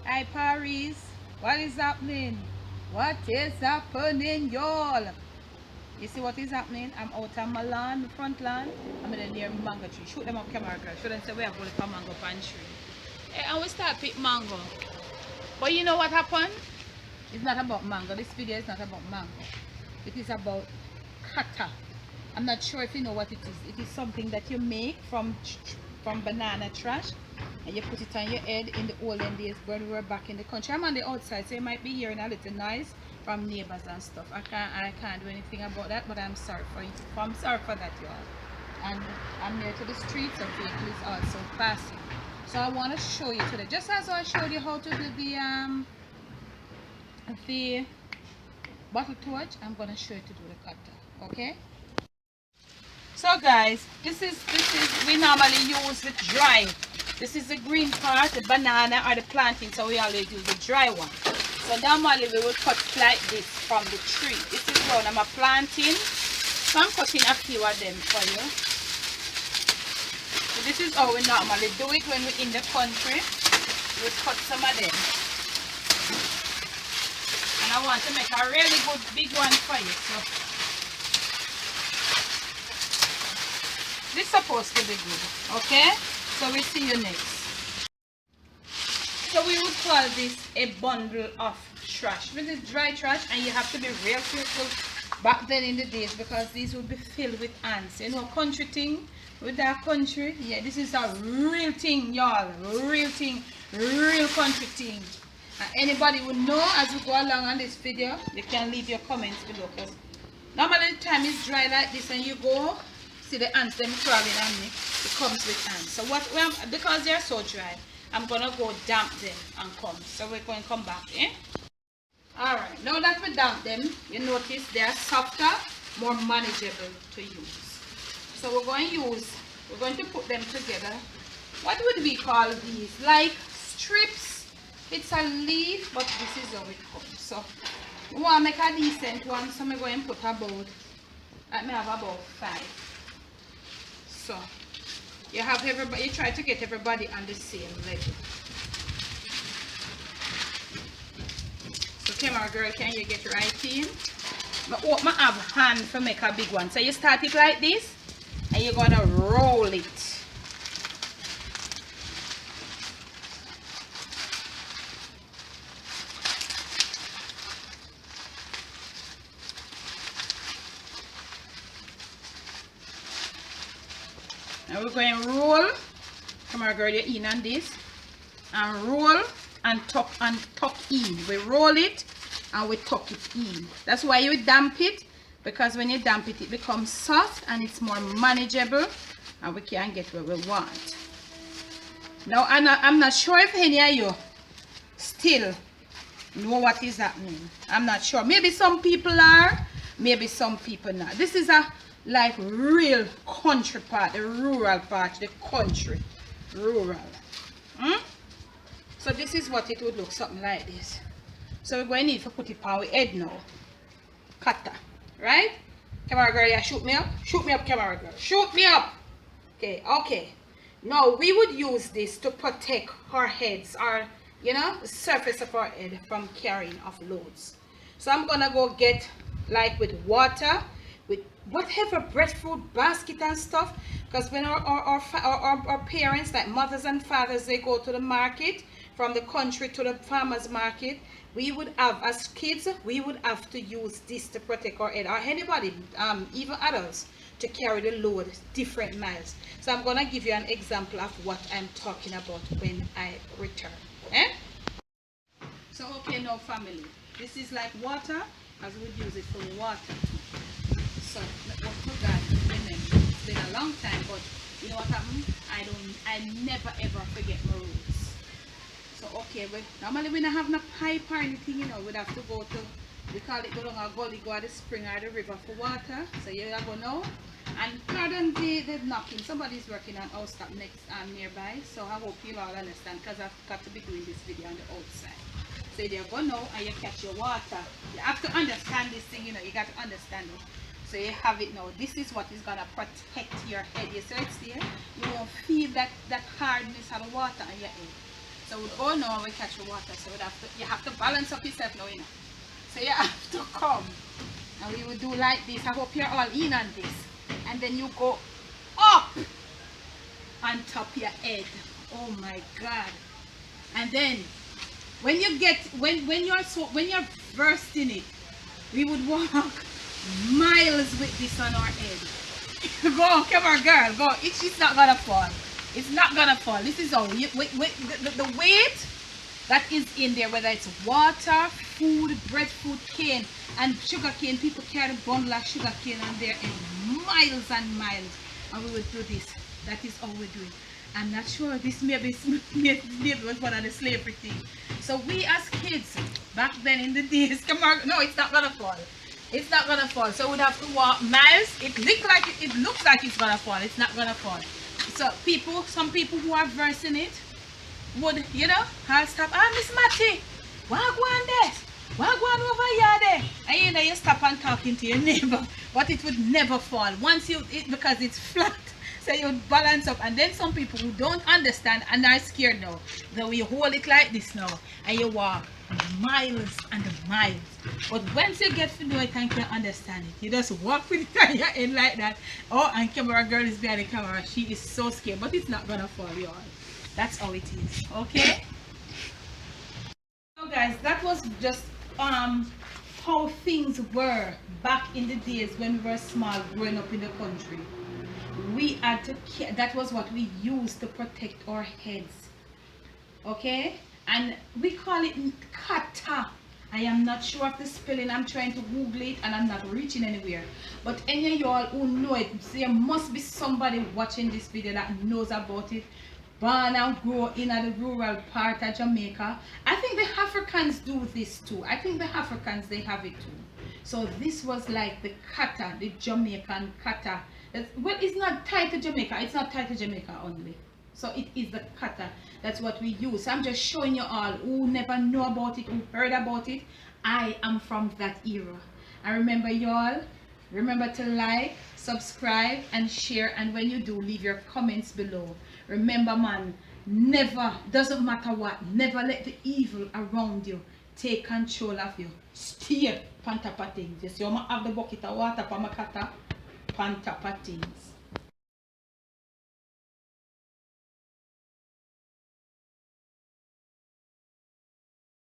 Hi Paris, what is happening? What is happening, y'all? You see what is happening? I'm out of my lawn, the front lawn. I'm in the near mango tree. Shoot them up camera, girl. Show them say we have only for mango pan tree. And we start pick mango. But you know what happened? It's not about mango. This video is not about mango. It is about katta. I'm not sure if you know what it is. It is something that you make from banana trash, and you put it on your head in the olden days when we were back in the country. I'm on the outside, so you might be hearing a little noise from neighbors and stuff. I can't do anything about that, but I'm sorry for you. I'm sorry for that, y'all. And I'm near to the street, so vehicle is also passing. So I want to show you today, just as I showed you how to do the bottle torch, I'm gonna show you to do the cutter. Okay. So guys, this is we normally use the dry. This is the green part, the banana or the plantain, so we always use the dry one. So normally we will cut like this from the tree. This is one I'm a planting. So I'm cutting a few of them for you. So this is how we normally do it when we're in the country. We cut some of them. And I want to make a really good big one for you. So this is supposed to be good, okay? So we'll see you next. So we would call this a bundle of trash. This is dry trash, and you have to be real careful back then in the days because these would be filled with ants. You know, country thing with that country. Yeah, this is a real thing, y'all. Real thing, real country thing. And anybody would know as we go along on this video, you can leave your comments below. Because normally the time is dry like this, and you go see the ants them crawling on me. It comes with ants. So because they're so dry, I'm gonna go damp them and come. So we're going to come back, eh? Alright, now that we damp them, you notice they are softer, more manageable to use. So we're going to put them together. What would we call these? Like strips. It's a leaf, but this is how it comes. So we want to make a decent one, so I'm going to put about, let me have about 5. So you have everybody, you try to get everybody on the same level. So camera girl, can you get right in? I have hand to make a big one. So you start it like this, and you're gonna roll it. Now we're going to roll. Camera girl, you're in on this, and roll and tuck in. We roll it and we tuck it in. That's why you damp it, because when you damp it, it becomes soft and it's more manageable, and we can get where we want. Now I'm not sure if any of you still know what is happening. I'm not sure. Maybe some people are, maybe some people not. This is a like real country part, the rural part, the country, rural. So this is what it would look, something like this. So we're going to need to put it on our head now. Katta, right? Camera girl, yeah, shoot me up. Shoot me up, camera girl. Shoot me up. Okay, okay. Now we would use this to protect our heads, or the surface of our head from carrying of loads. So I'm gonna go get like with water, with whatever breadfruit basket and stuff, because when our parents, like mothers and fathers, they go to the market from the country to the farmers market, we would have, as kids, we would have to use this to protect our head, or anybody, even adults, to carry the load different miles. So I'm gonna give you an example of what I'm talking about when I return. So okay, now family, this is like water, as we would use it for water. So what forgot, remember, it's been a long time, but you know what happened? I never ever forget my rules. So okay, normally we don't have no pipe or anything, we'd have to go to, we call it, go down a gully, go to the spring or the river for water. So you have to go now. And pardon the knocking, somebody's working on house stop next nearby, so I hope you all understand, because I've got to be doing this video on the outside. So you go now and you catch your water. You have to understand this thing, you got to understand it. So you have it now. This is what is gonna protect your head. You see it's there? You won't feel that hardness of the water on your head. So we go now we catch the water. So you have to balance up yourself now, you know. So you have to come. And we will do like this. I hope you're all in on this. And then you go up on top your head. Oh my God. And then when you get when you're versed in it, we would walk miles with this on our head. Go, come on, girl, go. It's not gonna fall. It's not gonna fall. This is all the weight that is in there, whether it's water, food, breadfruit, cane, and sugar cane. People carry a bundle of sugar cane on there in miles and miles, and we would do this. That is how we do it. I'm not sure this maybe was one of the slavery thing. So we as kids back then in the days, come on, no, it's not gonna fall. It's not gonna fall. So we'd have to walk miles. It looks like it's gonna fall. It's not gonna fall. So some people who are versed in it would, you know, I'll stop. Ah, Miss Matty, why go on there? Why go on over here there? And you know, you stop and talking to your neighbor, but it would never fall. Once because it's flat. So you would balance up, and then some people who don't understand and are scared now, then we hold it like this now, and you walk miles and miles. But once you get to know it and can understand it, you just walk with it on your head like that. Oh, and camera girl is behind the camera. She is so scared, but it's not gonna fall, y'all. That's how it is. Okay. So guys, that was just how things were back in the days when we were small, growing up in the country. We had to that was what we used to protect our heads. Okay, and we call it Katta. I am not sure of the spelling. I'm trying to Google it and I'm not reaching anywhere. But any of y'all who know it, there must be somebody watching this video that knows about it. Born and grow in the rural part of Jamaica. I think the Africans do this too. I think the Africans, they have it too. So this was like the Katta, the Jamaican Katta. Well, it's not tied to Jamaica. It's not tied to Jamaica only. So it is the Katta. That's what we use. I'm just showing you all who never know about it, who heard about it. I am from that era. And remember, y'all, remember to like, subscribe, and share. And when you do, leave your comments below. Remember, man, never, doesn't matter what, never let the evil around you take control of you. Stay on top of things. You see, I'm have the bucket of water for my Katta. On top of things.